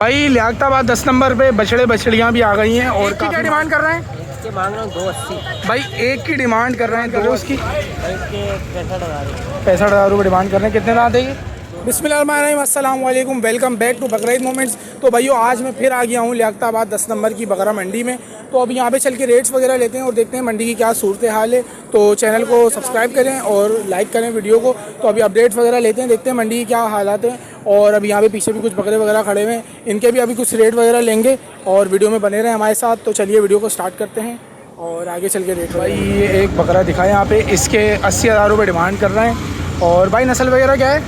भाई लियाकताबाद 10 नंबर पे बछड़े बछड़ियाँ भी आ गई हैं। और क्या डिमांड कर रहे हैं? इसके मांग रहा हूँ 280। भाई एक की डिमांड कर रहे हैं, दो उसकी 65,000 65,000 रुपये डिमांड कर रहे हैं। कितने दांत है ये? बिस्मिल्लाहिर्रहमानिर्रहीम, अस्सलाम वालेकुम, welcome back to Bakrid moments. तो भाइयों आज मैं फिर आ गया हूँ लियाकताबाद 10 नंबर की बकरा मंडी में। तो अब यहाँ पे चल के रेट्स वगैरह लेते हैं और देखते हैं मंडी की क्या सूरत हाल है। तो चैनल को सब्सक्राइब करें और लाइक करें वीडियो को। तो अभी अपडेट्स वगैरह लेते हैं, देखते हैं मंडी की क्या हालात हैं। और अभी यहाँ पे पीछे भी कुछ बकरे वगैरह खड़े हुए हैं, इनके भी अभी कुछ रेट वगैरह लेंगे और वीडियो में बने रहें हमारे साथ। तो चलिए वीडियो को स्टार्ट करते हैं और आगे चल के रेट। भाई ये एक बकरा दिखा है यहाँ पे, इसके 80,000 रुपये डिमांड कर रहे हैं। और भाई नस्ल वगैरह क्या है?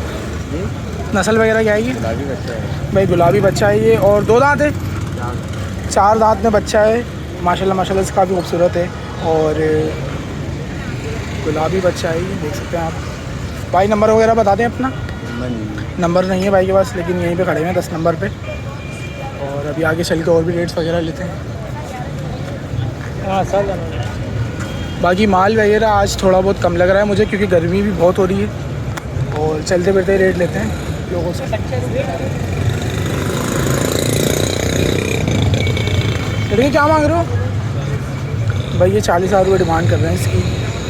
नस्ल वगैरह क्या है ये? गुलाबी बच्चा है भाई गुलाबी बच्चा है ये। और दो दांत है? चार दांत में बच्चा है। माशाल्लाह माशाल्लाह से काफ़ी खूबसूरत है और गुलाबी बच्चा है ये, देख सकते हैं आप। भाई नंबर वगैरह बता दें अपना। नंबर नहीं है भाई के पास, लेकिन यहीं पे खड़े हैं 10 नंबर पे। और अभी आगे चल के और भी रेट्स वगैरह लेते हैं। हाँ सर, बाकी माल वगैरह आज थोड़ा बहुत कम लग रहा है मुझे, क्योंकि गर्मी भी बहुत हो रही है। और चलते फिरते रेट लेते हैं लोगों से। लड़के क्या मांग रहे हो? भाई ये 40,000 रुपये डिमांड कर रहे हैं इसकी।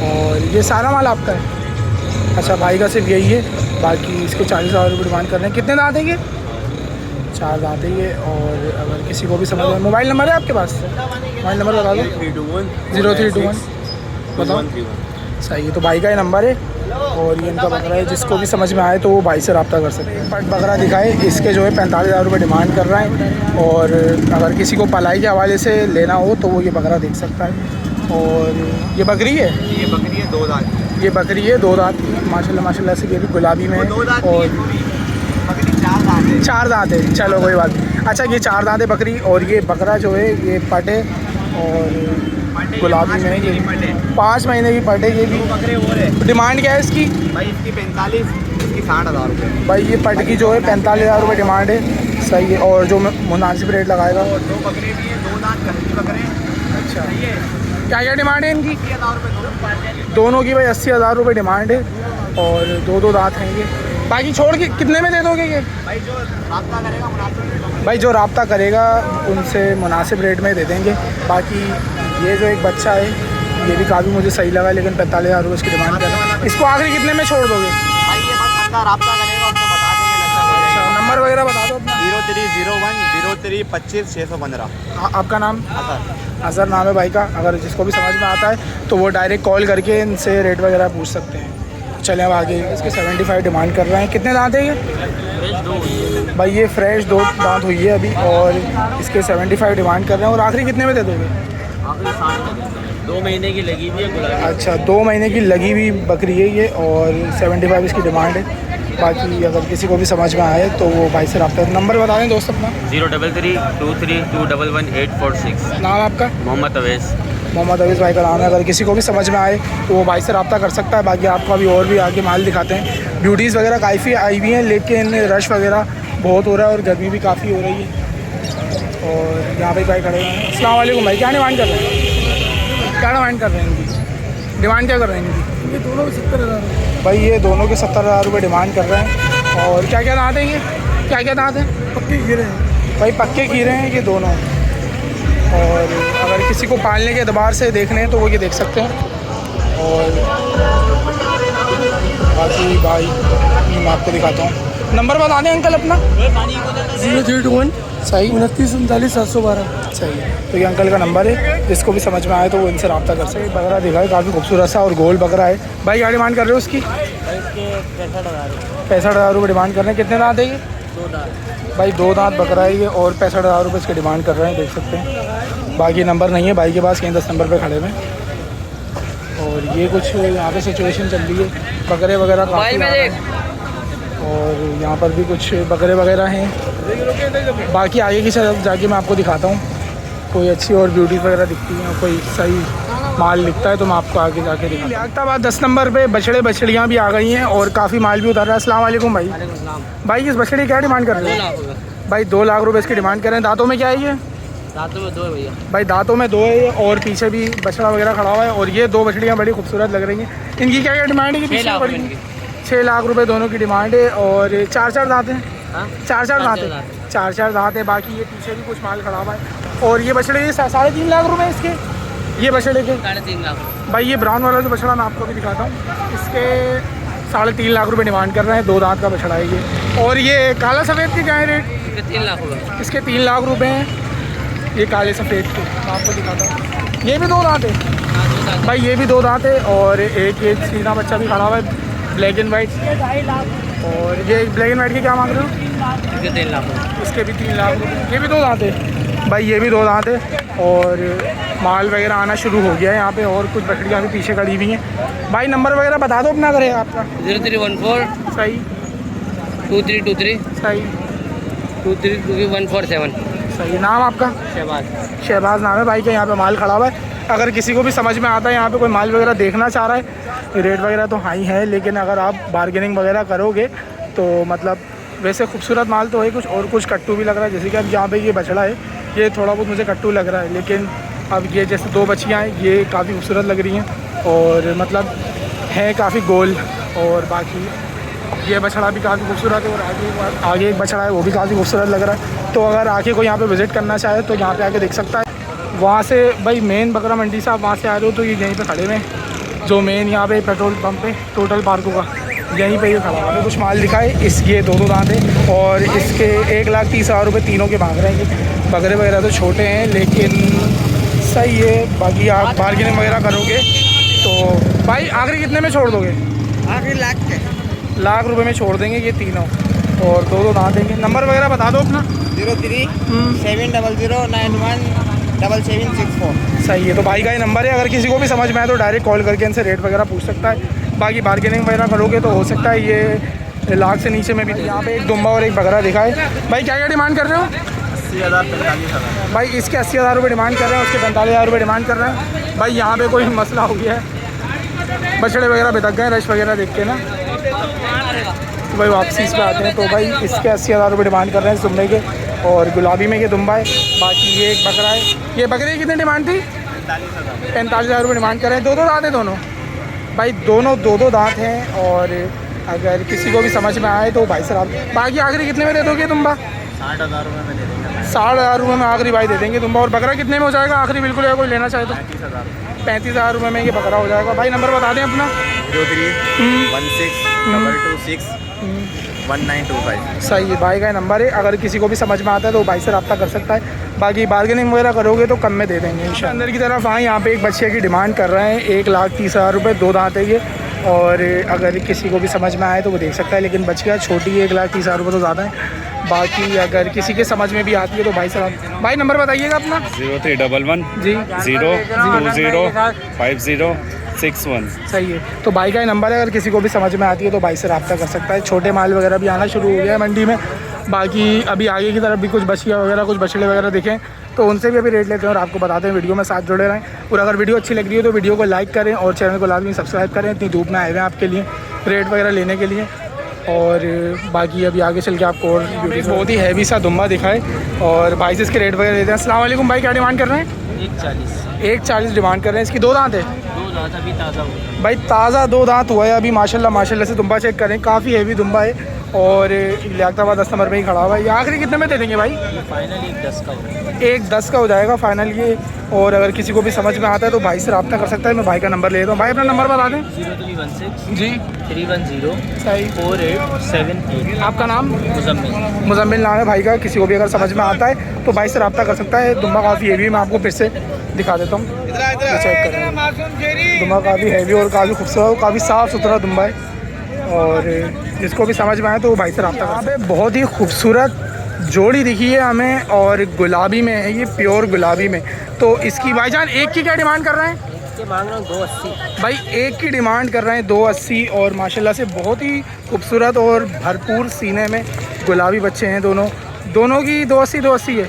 और ये सारा माल आपका है? अच्छा, भाई का सिर्फ यही है, बाकी इसके 40,000 रुपये डिमांड कर रहे हैं। कितने दांत है ये? 4 दांत है ये। और अगर किसी को भी समझ में, मोबाइल नंबर है आपके पास? मोबाइल नंबर बता दो। 0321 बताओ। सही है, तो भाई का ये नंबर है और ये इनका बकरा है। जिसको भी समझ में आए तो वो भाई से रब्ता कर सकते हैं। बट बकरा दिखाए, इसके जो है 45,000 रुपये डिमांड कर रहा है। और अगर किसी को पलाई के हवाले से लेना हो तो वो ये बकरा देख सकता है। और ये बकरी है? ये बकरी है 2 दांत। ये बकरी है 2 दांत की, माशाल्लाह माशाल्लाह से। ये भी गुलाबी में है। और बकरी 4 दांत है। 4 दांत है, चलो कोई बात नहीं। अच्छा, ये 4 दांत है बकरी। और ये बकरा जो है ये पट है और गुलाबी में है। ये 5 महीने की पट है ये भी। बकरे और है। डिमांड क्या है इसकी? भाई इसकी 45, इसकी 60,000 रुपये। भाई ये पट की जो है 45,000 रुपये डिमांड है। सही है। और जो मुनासिब रेट लगाएगा। और 2 बकरे भी हैं, 2 दांत कच्ची बकरे। अच्छा, सही है। क्या क्या डिमांड है इनकी? 80,000 रुपये दोनों की भाई 80,000 रुपये डिमांड है। और 2 दांत हैं ये। बाकी छोड़ के कितने में दे दोगे ये? भाई जो रास्ता करेगा मुनासिब। भाई जो रब्ता करेगा उनसे मुनासिब रेट में दे देंगे। बाकी ये जो एक बच्चा है ये भी काफ़ी मुझे सही लगा, लेकिन 45,000 रुपये इसकी डिमांड कर रहा है। इसको आखिरी कितने में छोड़ दोगे? भाई ये बस बंदा रास्ता करेगा, उसको बता देंगे। अच्छा, नंबर वगैरह बता दो अपना। 0301 0325 615। आपका नाम? असर। अज़हर नाम है भाई का। अगर जिसको भी समझ में आता है तो वो डायरेक्ट कॉल करके इनसे रेट वगैरह पूछ सकते हैं। चलें अब आगे। इसके 75 डिमांड कर रहे हैं। कितने दांत है ये? भाई ये फ्रेश 2 दांत हुई है अभी। और इसके 75 डिमांड कर रहे हैं। और आखिरी कितने में दे दोगे? आखिरी 2 महीने की लगी हुई है गुलाबी। अच्छा, 2 महीने की लगी हुई बकरी है ये। और 75 इसकी डिमांड है। बाकी अगर किसी को भी समझ में आए तो वो भाई से रब्ता। नंबर बता दें दोस्त अपना। 03323211 नाम आपका? मोहम्मद अवैस। मोहम्मद अवीज़ भाई का नाम है। अगर किसी को भी समझ में आए तो वो भाई से रब्ता कर सकता है। बाकी आपको अभी और भी आगे माल दिखाते हैं। ब्यूटीज़ वगैरह काफ़ी आई हुई हैं, लेकिन रश वगैरह बहुत हो रहा है और गर्मी भी काफ़ी हो रही है। और यहाँ पे भाई खड़े हैं। अस्सलाम वालेकुम भाई, क्या डिमांड कर रहे हैं? क्या डिमांड कर रहे हैं इनकी? डिमांड क्या कर रहे हैं इनकी? ये दोनों 70,000। भाई ये दोनों के 70,000 रुपये डिमांड कर रहे हैं। और क्या क्या दांत हैं ये? क्या क्या दांत हैं? पक्के गिरे हैं भाई पक्के कीरे हैं ये दोनों। और अगर किसी को पालने के एतबार से देखने हैं तो वो ये देख सकते हैं। और बाकी भाई मैं आपको दिखाता हूँ। नंबर बता दें अंकल अपना। 0321 सही 29 39 712। सही है। तो ये अंकल का नंबर है, जिसको भी समझ में आए तो वो इनसे रब्ता कर सके। बकरा दिखा है, काफ़ी खूबसूरत सा और गोल बकरा है। भाई क्या डिमांड कर रहे हो उसकी? इसके 65,000। 65,000 रुपये डिमांड कर रहे हैं। कितने दांत है ये? 2 दांत। भाई 2 दांत बकरा है ये। और 65,000 रुपये इसके डिमांड कर रहे हैं, देख सकते हैं। बाकी नंबर नहीं है भाई के पास, कहीं 10 नंबर पे खड़े हुए हैं। और ये कुछ यहाँ पे सिचुएशन चल रही है, बकरे वगैरह काफ़ी आ रहे हैं। और यहाँ पर भी कुछ बकरे वगैरह हैं। बाकी आगे की तरफ जाके मैं आपको दिखाता हूँ। कोई अच्छी और ब्यूटी वगैरह दिखती है, कोई सही माल दिखता है तो मैं आपको आगे जाके दिखाता हूँ। लियाकताबाद 10 नंबर पे बछड़े बछड़ियाँ भी आ गई हैं और काफ़ी माल भी उतर रहा है। अस्सलाम वालेकुम भाई। भाई इस बछड़ी क्या डिमांड कर रहे हैं? भाई 2 लाख रुपये इसकी डिमांड कर रहे हैं। दांतों में क्या है ये? दांतों में 2 है भैया। भाई दांतों में 2 है ये। और पीछे भी बछड़ा वगैरह खड़ा हुआ है। और ये 2 बछड़ियाँ बड़ी खूबसूरत लग रही हैं। इनकी क्या क्या डिमांड है? 6 लाख रुपये दोनों की डिमांड है। और 4 दांत हैं। हाँ? चार चार दांत है, चार चार दांत है। बाकी ये पीछे भी कुछ माल खड़ा हुआ है। और ये बछड़े ये 3.5 लाख रुपए इसके, ये बछड़े के 3.5 लाख। भाई ये ब्राउन वाला जो बछड़ा मैं आपको भी दिखाता हूँ, इसके 3.5 लाख रुपए डिमांड कर रहे हैं। 2 दांत का बछड़ा है ये। और ये काला सफ़ेद के क्या है रेट? इसके 3 लाख रुपये। इसके 3 लाख रुपए हैं ये काले सफ़ेद के। मैं आपको दिखाता हूँ, ये भी 2 दांत है भाई, ये भी 2 दांत है। और एक ये सीना बच्चा भी खड़ा हुआ है ब्लैक एंड वाइट। और ये ब्लैक एंड वाइट के क्या मांग रहे हो? इसके 3 लाख रुपये। इसके भी 3 लाख रुपये। ये भी 2 दांत है भाई, ये भी 2 दांत है। और माल वगैरह आना शुरू हो गया है यहाँ पे। और कुछ बकरियाँ भी पीछे खड़ी हुई हैं। भाई नंबर वगैरह बता दो अपना, अगर है आपका। 0314 सही 2323 सही 232147। सही। नाम आपका? शहबाज। शहबाज नाम है भाई का। यहाँ पे माल खड़ा हुआ है। अगर किसी को भी समझ में आता है यहाँ पे कोई माल वगैरह देखना चाह रहा है, रेट वगैरह तो हाई है, लेकिन अगर आप बार्गेनिंग वगैरह करोगे तो मतलब वैसे खूबसूरत माल तो है कुछ, और कुछ कट्टू भी लग रहा है। जैसे कि अब यहाँ पे ये बछड़ा है, ये थोड़ा बहुत मुझे कट्टू लग रहा है, लेकिन अब ये जैसे 2 बच्चियाँ हैं, ये काफ़ी खूबसूरत लग रही हैं और मतलब है काफ़ी गोल। और बाकी ये बछड़ा भी काफ़ी खूबसूरत है। और आगे एक बछड़ा है, वो भी काफ़ी खूबसूरत लग रहा है। तो अगर आके कोई यहाँ पे विज़िट करना चाहे तो यहाँ पे आके देख सकता है। वहाँ से भाई मेन बकरा मंडी से आप वहाँ से आ रहे हो तो ये यहीं पे खड़े हुए हैं, जो मेन यहाँ पे पेट्रोल पंप पे टोटल पार्को का, यहीं पे ये खड़ा हुआ है। कुछ माल दिखाए। इस ये 2 दांत है और इसके 1,30,000 रुपये तीनों के मांग रहे हैं। ये बकरे वगैरह तो छोटे हैं लेकिन सही है। बाकी आप बार्गेनिंग वगैरह करोगे तो भाई आखिरी कितने में छोड़ दोगे? आखिर लाख रुपए में छोड़ देंगे ये तीनों। और 2 दांत देंगे। नंबर वगैरह बता दो अपना। 03-700-91-7764। सही है। तो भाई का ये नंबर है, अगर किसी को भी समझ में आए तो डायरेक्ट कॉल करके इनसे रेट वगैरह पूछ सकता है। बाकी बार्गेनिंग वगैरह करोगे तो हो सकता है ये लाख से नीचे में भी। यहाँ पे एक दुम्बा और एक बकरा दिखा है। भाई क्या क्या डिमांड कर रहे हो? 80,000 45,000। भाई इसके 80,000 रुपये डिमांड कर रहे हैं, उसके 45,000 रुपये डिमांड कर रहे हैं। भाई यहाँ पे कोई मसला हो गया है, बछड़े वगैरह बितक गए रश वगैरह देख के ना, तो भाई वापसी इस पर आते हैं। तो भाई इसके 80,000 रुपये डिमांड कर रहे हैं इस दुम्बे के। और गुलाबी में ये दुम्बा है। बाकी ये एक बकरा है। ये बकरे की कितनी डिमांड थी? 45,000 रुपये डिमांड कर रहे हैं। 2 दांत हैं दोनों भाई, दोनों 2 दांत हैं। और अगर किसी को भी समझ में आए तो भाई सर आप बाकी आखिरी कितने में दे दोगे दुम्बा? 60,000 रुपये में दे देंगे। 60,000 रुपये में आखिरी भाई दे देंगे दुम्बा। और बकरा कितने में हो जाएगा आखिरी? बिल्कुल अगर कोई लेना चाहे तो 35,000 रुपये में ये बकरा हो जाएगा। भाई नंबर बता दें अपना। 03-16-226-1925। सही है। भाई का नंबर है, अगर किसी को भी समझ में आता है तो भाई से रब्ता कर सकता है। बाकी बार्गेनिंग वगैरह करोगे तो कम में दे देंगे इंशाल्लाह। अंदर की तरफ आए, यहाँ पे एक बच्चे की डिमांड कर रहे हैं 1,30,000 रुपये। 2 दांत है ये। और अगर किसी को भी समझ में आए तो वो देख सकता है, लेकिन बच्चियाँ छोटी है, 1,30,000 रुपये तो ज़्यादा है। बाकी अगर किसी के समझ में भी आती है तो भाई साहब, भाई नंबर बताइएगा अपना। 0311 जी 0205061। सही है। तो भाई का ये नंबर है, अगर किसी को भी समझ में आती है तो भाई से रब्ता कर सकता है। छोटे माल वगैरह भी आना शुरू हो गया है मंडी में। बाकी अभी आगे की तरफ भी कुछ बछिया वगैरह, कुछ बछड़े वगैरह दिखें तो उनसे भी अभी रेट लेते हैं और आपको बताते हैं। वीडियो में साथ जुड़े रहें। और अगर वीडियो अच्छी लग रही है तो वीडियो को लाइक करें और चैनल को लाजमी सब्सक्राइब करें। इतनी धूप में आए हुए हैं आपके लिए रेट वगैरह लेने के लिए। और बाकी अभी आगे चल के आपको और बहुत ही हैवी सा दुम्बा दिखाए और भाई से इसके रेट वगैरह लेते हैं। अस्सलाम वालेकुम भाई, क्या डिमांड कर रहे हैं? 1,40 डिमांड कर रहे हैं। इसकी 2 दांत है? 2 दांत अभी ताज़ा हुआ भाई ताज़ा 2 दांत हुआ है अभी माशाल्लाह से। दुम्बा चेक करें, काफ़ी हैवी दुम्बा है और लियाकताबाद 10 नंबर में ही खड़ा हुआ है। ये आखिरी कितने में दे देंगे भाई? फाइनल 1,10 का होगा। 1,10 का हो जाएगा फाइनल ये। और अगर किसी को भी समझ में आता है तो भाई से रब्ता कर सकता है। मैं भाई का नंबर ले लेता हूँ। भाई अपना नंबर बता दें। 0316 जी 310 सही। 4878। आपका नाम? मुजम्मिल। मुजम्मिल नाम है भाई का। किसी को भी अगर समझ में आता है तो भाई से रब्ता कर सकता है। दुम्बा काफ़ी हैवी है, मैं आपको फिर से दिखा देता हूँ, चेक करें। दुम्बा काफ़ी हैवी और काफ़ी खूबसूरत, काफ़ी साफ़ सुथरा दुम्बा है। और जिसको भी समझ में आए तो वो भाई से रब्ता कर सकता है। बहुत ही खूबसूरत जोड़ी दिखी है हमें और गुलाबी में है ये, प्योर गुलाबी में। तो इसकी भाईजान एक की क्या डिमांड कर रहे हैं? इसके मांग रहा हूँ 280। भाई एक की डिमांड कर रहे हैं 280। और माशाल्लाह से बहुत ही खूबसूरत और भरपूर सीने में गुलाबी बच्चे हैं दोनों की 280 है।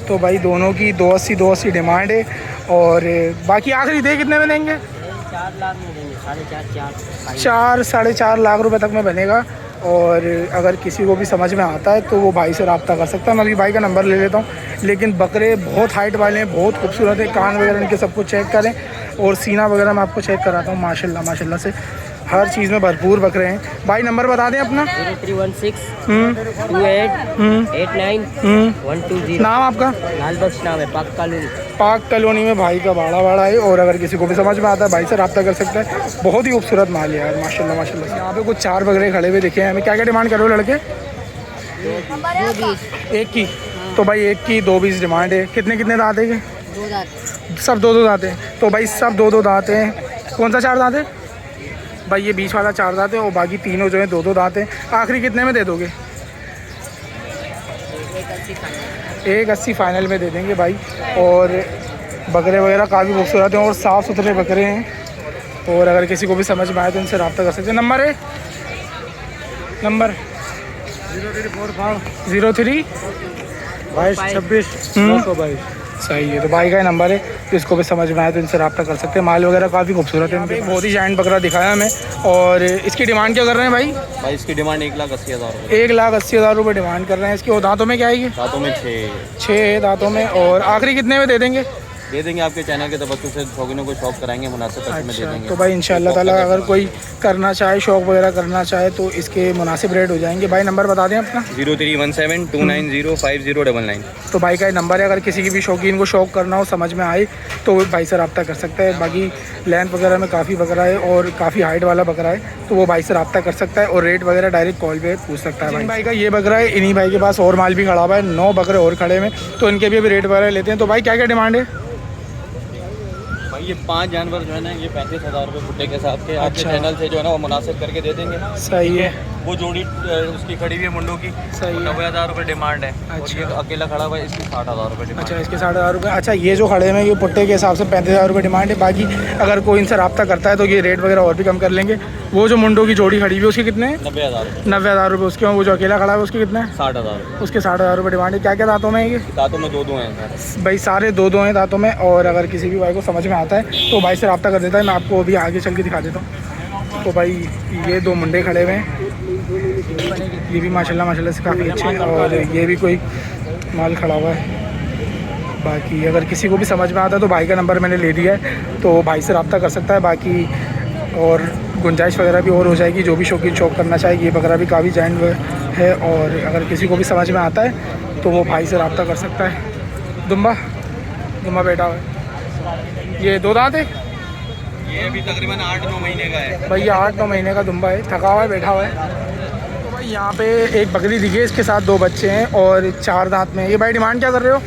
तो भाई दोनों की 280 डिमांड है। और बाकी आखिरी दे कितने में देंगे? 4 लाख में देंगे। 4.5 4-4.5 लाख रुपए तक में बनेगा। और अगर किसी को भी समझ में आता है तो वो भाई से रब्ता कर सकता है। मैं अभी भाई का नंबर ले लेता हूँ। लेकिन बकरे बहुत हाइट वाले हैं, बहुत खूबसूरत है। कान वगैरह इनके सब कुछ चेक करें और सीना वगैरह मैं आपको चेक कराता हूँ। माशाल्लाह से हर चीज़ में भरपूर बकरे हैं। भाई नंबर बता दें अपना। 0316 हम्म 28 हम्म 89 हम्म 120। नाम आपका? लाल बख्श नाम है, पाक कॉलोनी। पाक कॉलोनी में भाई का बाड़ा है। और अगर किसी को भी समझ में आता है भाई से रब्ता कर सकता है। बहुत ही खूबसूरत माल है यार, माशाल्लाह माशाल्लाह। यहाँ पे कुछ 4 बकरे खड़े हुए दिखे हैं हमें। क्या क्या डिमांड कर रहे हो लड़के? 220। एक की? तो भाई एक की 220 डिमांड है। कितने कितने दाँत है? 2 दांत। सब 2 दाँत हैं। तो भाई सब 2 दाँत हैं। कौन सा 4 दाँत है? भाई ये बीच वाला 4 दाँत है और बाकी तीनों जो है 2 दाँत हैं। आखिरी कितने में दे दोगे? 180 फाइनल में दे देंगे भाई। और बकरे वगैरह काफ़ी खूबसूरत हैं और साफ़ सुथरे बकरे हैं। और अगर किसी को भी समझ में आए तो इनसे रब्ता कर सकते हैं। नंबर है? नंबर 03 22 26 922। सही है। तो भाई का नंबर है, जिसको भी समझ में आए तो इनसे रब्ता कर सकते हैं। माल वगैरह काफ़ी खूबसूरत है। एक बहुत ही जाइंट बकरा दिखाया हमें। और इसकी डिमांड क्या कर रहे हैं भाई? भाई इसकी डिमांड 1,80,000 रुपये। 1,80,000 रुपये डिमांड कर रहे हैं इसकी। और दांतों में क्या है ये? दांतों में 6 दांतों में। और आखिरी कितने में दे देंगे? दे देंगे। आपके चैनल के तवज्जो से शौकीनों को शौक कराएंगे, मुनासिब पैसे में दे देंगे। तो भाई इंशाल्लाह ताला अगर कोई करना चाहे, शौक़ वगैरह करना चाहे तो इसके मुनासिब रेट हो जाएंगे। भाई नंबर बता दें अपना। 0317 290 5099। तो भाई का नंबर है। अगर किसी की भी शौकीन को शौक़ करना हो, समझ में आए तो भाई से रब्ता कर सकता है। बाकी लेंथ वगैरह में काफ़ी बकरा है और काफ़ी हाइट वाला बकरा है, तो वो भाई से रब्ता कर सकता है। और रेट वगैरह डायरेक्ट कॉल पे पूछ सकता है। भाई का ये बकरा है। इन्हीं भाई के पास और माल भी खड़ा हुआ है। 9 बकरे और खड़े में, तो इनके भी अभी रेट वगैरह लेते हैं। तो भाई क्या क्या डिमांड है? भाई ये 5 जानवर जो है ना, ये 35,000 रुपये फुटे के हिसाब के आपके चैनल से जो है ना वो मुनासिब करके दे देंगे। सही है। वो जोड़ी उसकी खड़ी हुई है मुंडो की, सही है। 90,000 रुपये डिमांड है। और अच्छा। ये अकेला खड़ा हुआ है, इसकी 60,000 रुपये डिमांड अच्छा, इसके 60,000 रुपये। अच्छा, ये जो खड़े हैं ये पुट्टे के हिसाब से 35,000 रुपये डिमांड है। बाकी अगर कोई इनसे रब्ता करता है तो ये रेट वगैरह और भी कम कर लेंगे। वो जो मुंडो की जोड़ी खड़ी हुई है उसके कितने हैं? 90,000 रुपये। 90,000 रुपये उसके। वो जो अकेला खड़ा है उसके कितने हैं? 60,000 रुपये। उसके 60,000 रुपये डिमांड है। क्या क्या दांतों में है ये? दांतों में 2 हैं सर। भाई सारे 2 हैं दांतों में। और अगर किसी भी भाई को समझ में आता है तो भाई से रब्ता कर देता है। मैं आपको अभी आगे चल के दिखा देता हूँ। तो भाई ये 2 मुंडे खड़े हुए हैं। ये भी माशाल्लाह से काफ़ी अच्छे हैं। और ये भी कोई माल खड़ा हुआ है। बाकी अगर किसी को भी समझ में आता है तो भाई का नंबर मैंने ले दिया है, तो भाई से रब्ता कर सकता है। बाकी और गुंजाइश वगैरह भी और हो जाएगी। जो भी शौकीन शौक करना चाहे, ये बकरा भी काफ़ी जाइंट है। और अगर किसी को भी समझ में आता है तो वो भाई से रब्ता कर सकता है। दुम्बा बैठा हुआ है। ये 2 दांत है। ये अभी तकरीबन 8-9 महीने का है। भाई ये 8-9 महीने का दुम्बा है। थका हुआ है, बैठा हुआ है। तो भाई यहाँ पे एक बकरी दिखी है, इसके साथ 2 बच्चे हैं और 4 दांत में। ये भाई डिमांड क्या कर रहे हो?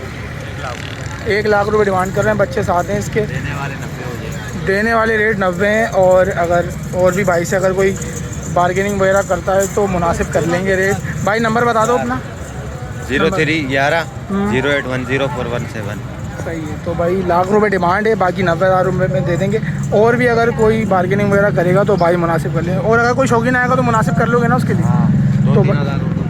1 लाख रुपये डिमांड कर रहे हैं। बच्चे साथ हैं इसके। देने वाले रेट 90 हैं। और अगर और भी भाई से अगर कोई बार्गेनिंग वगैरह करता है तो मुनासिब कर लेंगे रेट। भाई नंबर बता दो अपना। 0311 08104117। सही है। तो भाई लाख रुपए डिमांड है। बाकी 90,000 रुपये में दे देंगे। और भी अगर कोई बार्गेनिंग वगैरह करेगा तो भाई मुनासिब कर लेंगे। और अगर कोई शौकीन आएगा तो मुनासिब कर लोगे ना उसके लिए? तो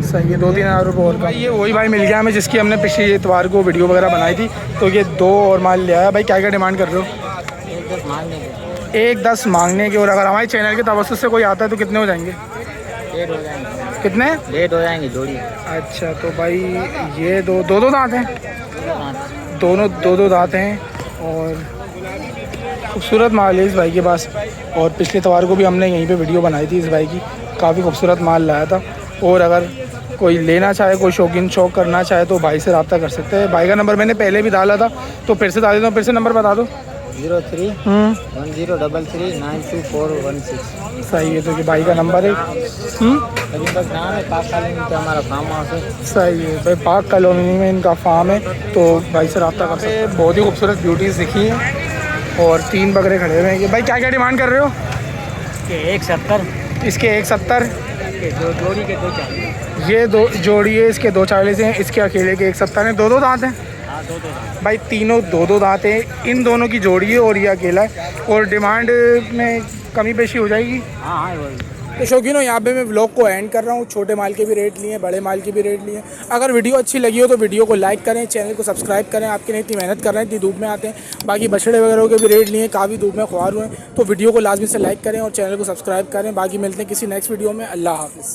सही है। 2-3 हज़ार रुपये और भाई ये वही भाई मिल गया हमें जिसकी हमने पिछले इतवार को वीडियो वगैरह बनाई थी। तो ये 2 और माल ले आया। भाई क्या क्या डिमांड कर रहे हो? 1,10 मांगने के। और अगर हमारे चैनल के तवज्जो से कोई आता है तो कितने हो जाएंगे? लेट हो जाएंगे। कितने लेट हो जाएंगे जोड़ी। अच्छा, तो भाई ये 2 दांत हैं। दोनों 2 दांत हैं। और खूबसूरत माल है इस भाई के पास। और पिछले इतवार को भी हमने यहीं पे वीडियो बनाई थी इस भाई की। काफ़ी खूबसूरत माल लाया था। और अगर कोई लेना चाहे, कोई शौकीन शौक करना चाहे तो भाई से रब्ता कर सकते हैं। भाई का नंबर मैंने पहले भी डाला था तो फिर से डाल देता हूँ। फिर से नंबर बता दो। 03 1033 92416। सही है। तो कि भाई का नंबर है। बस नाम है, पाक कॉलोनी में हमारा फार्म हाउस है। सही है भाई, पाक कॉलोनी में इनका फार्म है। तो भाई से रब्ता कर सकते हैं। बहुत ही खूबसूरत ब्यूटीज़ दिखी हैं। और 3 बकरे खड़े हुए हैं। ये भाई क्या क्या डिमांड कर रहे हो? 170। इसके 170। दो जोड़ी के 240। ये 2 जोड़ी है, इसके 240 हैं। इसके अकेले के 170 हैं। 2 दांत हैं। हाँ, 2 दांत। भाई तीनों 2 दांत हैं। इन दोनों की जोड़ी है और ये अकेला है। और डिमांड में कमी पेशी हो जाएगी। हाँ तो शौकीनों, यहाँ पे मैं व्लॉग को एंड कर रहा हूँ। छोटे माल के भी रेट लिए, बड़े माल के भी रेट लिए। अगर वीडियो अच्छी लगी हो तो वीडियो को लाइक करें, चैनल को सब्सक्राइब करें। आपके लिए इतनी मेहनत कर रहे हैं, इतनी धूप में आते हैं। बाकी बछड़े वगैरह के भी रेट लिए, काफ़ी धूप में ख्वार हुए हैं। तो वीडियो को लाजमी से लाइक करें और चैनल को सब्सक्राइब करें। बाकी मिलते हैं किसी नेक्स्ट वीडियो में। अल्लाह हाफिज़।